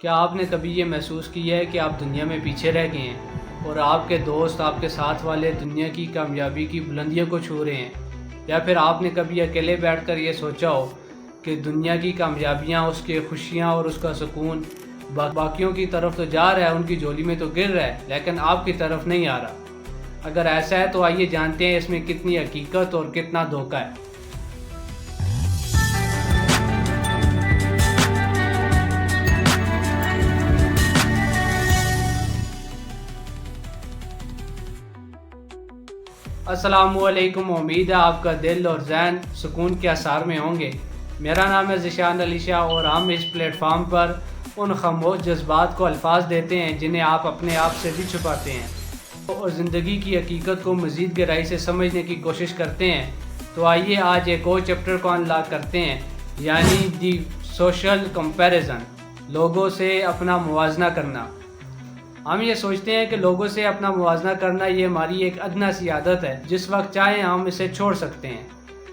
کیا آپ نے کبھی یہ محسوس کیا ہے کہ آپ دنیا میں پیچھے رہ گئے ہیں اور آپ کے دوست، آپ کے ساتھ والے دنیا کی کامیابی کی بلندیوں کو چھو رہے ہیں؟ یا پھر آپ نے کبھی اکیلے بیٹھ کر یہ سوچا ہو کہ دنیا کی کامیابیاں، اس کے خوشیاں اور اس کا سکون باقیوں کی طرف تو جا رہا ہے، ان کی جھولی میں تو گر رہا ہے، لیکن آپ کی طرف نہیں آ رہا؟ اگر ایسا ہے تو آئیے جانتے ہیں اس میں کتنی حقیقت اور کتنا دھوکہ ہے۔ السلام علیکم، امید ہے آپ کا دل اور ذہن سکون کے آثار میں ہوں گے۔ میرا نام ہے ذیشان علی شاہ اور ہم اس پلیٹ فارم پر ان خاموش جذبات کو الفاظ دیتے ہیں جنہیں آپ اپنے آپ سے بھی چھپاتے ہیں اور زندگی کی حقیقت کو مزید گہرائی سے سمجھنے کی کوشش کرتے ہیں۔ تو آئیے آج ایک اور چیپٹر کو انلاک کرتے ہیں، یعنی دی سوشل کمپیریزن، لوگوں سے اپنا موازنہ کرنا۔ ہم یہ سوچتے ہیں کہ لوگوں سے اپنا موازنہ کرنا یہ ہماری ایک ادنیٰ سی عادت ہے، جس وقت چاہیں ہم اسے چھوڑ سکتے ہیں،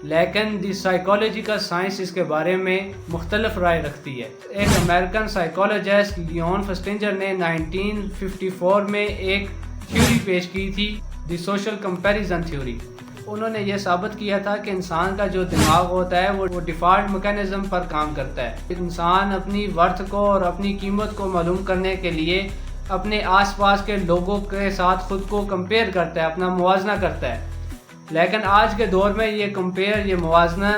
لیکن دی سائیکالوجیکل سائنس اس کے بارے میں مختلف رائے رکھتی ہے۔ ایک امریکن سائیکالوجسٹ لیون فسٹنجر نے 1954 میں ایک تھیوری پیش کی تھی، دی سوشل کمپیریزن تھیوری۔ انہوں نے یہ ثابت کیا تھا کہ انسان کا جو دماغ ہوتا ہے وہ ڈیفالٹ میکانزم پر کام کرتا ہے۔ انسان اپنی ورتھ کو اور اپنی قیمت کو معلوم کرنے کے لیے اپنے آس پاس کے لوگوں کے ساتھ خود کو کمپیئر کرتا ہے، اپنا موازنہ کرتا ہے۔ لیکن آج کے دور میں یہ موازنہ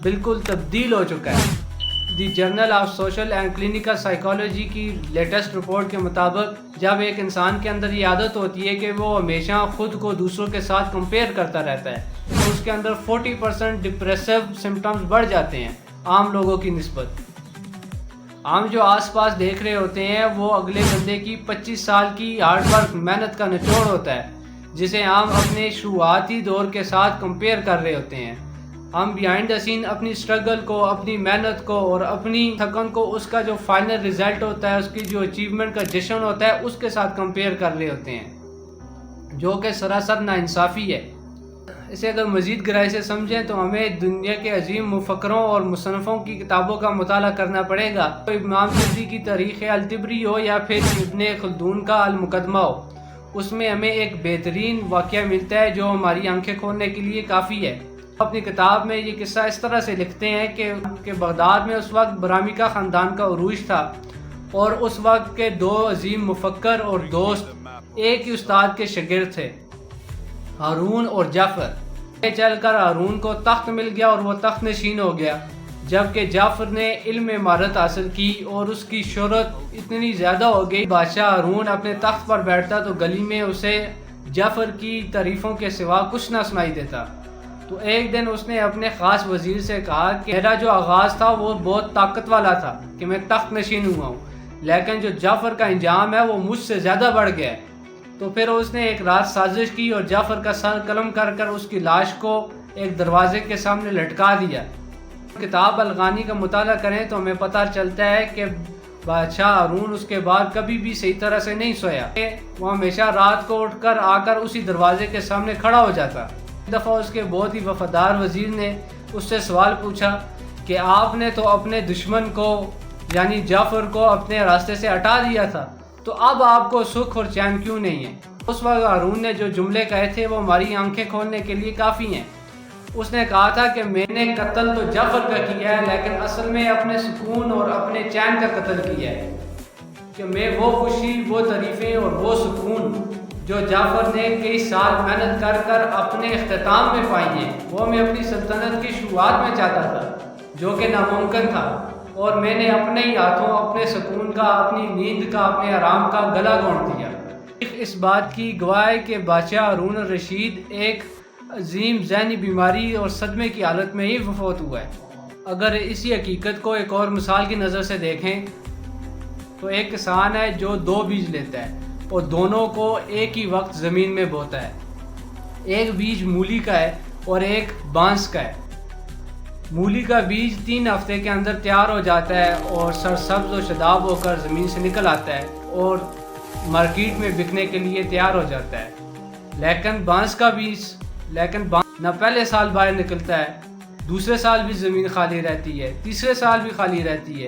بالکل تبدیل ہو چکا ہے۔ The journal of social and clinical psychology کی لیٹسٹ رپورٹ کے مطابق جب ایک انسان کے اندر یہ عادت ہوتی ہے کہ وہ ہمیشہ خود کو دوسروں کے ساتھ کمپیئر کرتا رہتا ہے تو اس کے اندر 40% ڈپریسو سمٹمز بڑھ جاتے ہیں عام لوگوں کی نسبت۔ ہم جو آس پاس دیکھ رہے ہوتے ہیں وہ اگلے بندے کی 25 سال کی ہارڈ ورک، محنت کا نچوڑ ہوتا ہے، جسے ہم اپنے شروعاتی دور کے ساتھ کمپیئر کر رہے ہوتے ہیں۔ ہم بیہائنڈ دا سین اپنی سٹرگل کو، اپنی محنت کو اور اپنی تھکن کو، اس کا جو فائنل ریزلٹ ہوتا ہے، اس کی جو اچیومنٹ کا جشن ہوتا ہے، اس کے ساتھ کمپیئر کر رہے ہوتے ہیں، جو کہ سراسر ناانصافی ہے۔ اسے اگر مزید گہرائی سے سمجھیں تو ہمیں دنیا کے عظیم مفکروں اور مصنفوں کی کتابوں کا مطالعہ کرنا پڑے گا۔ امام طبری کی تاریخ الطبری ہو یا پھر ابن خلدون کا المقدمہ ہو، اس میں ہمیں ایک بہترین واقعہ ملتا ہے جو ہماری آنکھیں کھولنے کے لیے کافی ہے۔ اپنی کتاب میں یہ قصہ اس طرح سے لکھتے ہیں کہ بغداد میں اس وقت برامکا خاندان کا عروج تھا اور اس وقت کے دو عظیم مفکر اور دوست ایک ہی استاد کے شاگرد تھے، ہارون اور جعفر۔ چل کر ہارون کو تخت مل گیا اور وہ تخت نشین ہو گیا، جبکہ جعفر نے علم مہارت حاصل کی اور اس کی شہرت اتنی زیادہ ہو گئی۔ بادشاہ ہارون اپنے تخت پر بیٹھتا تو گلی میں اسے جعفر کی تعریفوں کے سوا کچھ نہ سنائی دیتا۔ تو ایک دن اس نے اپنے خاص وزیر سے کہا کہ میرا جو آغاز تھا وہ بہت طاقت والا تھا کہ میں تخت نشین ہوا ہوں، لیکن جو جعفر کا انجام ہے وہ مجھ سے زیادہ بڑھ گیا ہے۔ تو پھر اس نے ایک رات سازش کی اور جعفر کا سر قلم کر کر اس کی لاش کو ایک دروازے کے سامنے لٹکا دیا۔ کتاب الغانی کا مطالعہ کریں تو ہمیں پتہ چلتا ہے کہ بادشاہ ہارون اس کے بعد کبھی بھی صحیح طرح سے نہیں سویا، وہ ہمیشہ رات کو اٹھ کر آ کر اسی دروازے کے سامنے کھڑا ہو جاتا۔ ایک دفعہ اس کے بہت ہی وفادار وزیر نے اس سے سوال پوچھا کہ آپ نے تو اپنے دشمن کو یعنی جعفر کو اپنے راستے سے ہٹا دیا تھا، تو اب آپ کو سکھ اور چین کیوں نہیں ہے؟ اس وقت ہارون نے جو جملے کہے تھے وہ ہماری آنکھیں کھولنے کے لیے کافی ہیں۔ اس نے کہا تھا کہ میں نے قتل تو جعفر کا کیا ہے، لیکن اصل میں اپنے سکون اور اپنے چین کا قتل کیا ہے، کہ میں وہ خوشی، وہ تعریفیں اور وہ سکون جو جعفر نے کئی سال محنت کر کر اپنے اختتام میں پائی ہیں، وہ میں اپنی سلطنت کی شروعات میں چاہتا تھا، جو کہ ناممکن تھا، اور میں نے اپنے ہی ہاتھوں اپنے سکون کا، اپنی نیند کا، اپنے آرام کا گلا گھونٹ دیا۔ اس بات کی گواہ ہے کہ بادشاہ ہارون الرشید ایک عظیم ذہنی بیماری اور صدمے کی حالت میں ہی وفات ہوا ہے۔ اگر اسی حقیقت کو ایک اور مثال کی نظر سے دیکھیں تو ایک کسان ہے جو 2 بیج لیتا ہے اور دونوں کو ایک ہی وقت زمین میں بوتا ہے۔ ایک بیج مولی کا ہے اور ایک بانس کا ہے۔ مولی کا بیج 3 ہفتے کے اندر تیار ہو جاتا ہے اور سرسبز و شاداب ہو کر زمین سے نکل آتا ہے اور مارکیٹ میں بکنے کے لیے تیار ہو جاتا ہے۔ لیکن بانس کا بیج نہ پہلے سال باہر نکلتا ہے، دوسرے سال بھی زمین خالی رہتی ہے، تیسرے سال بھی خالی رہتی ہے،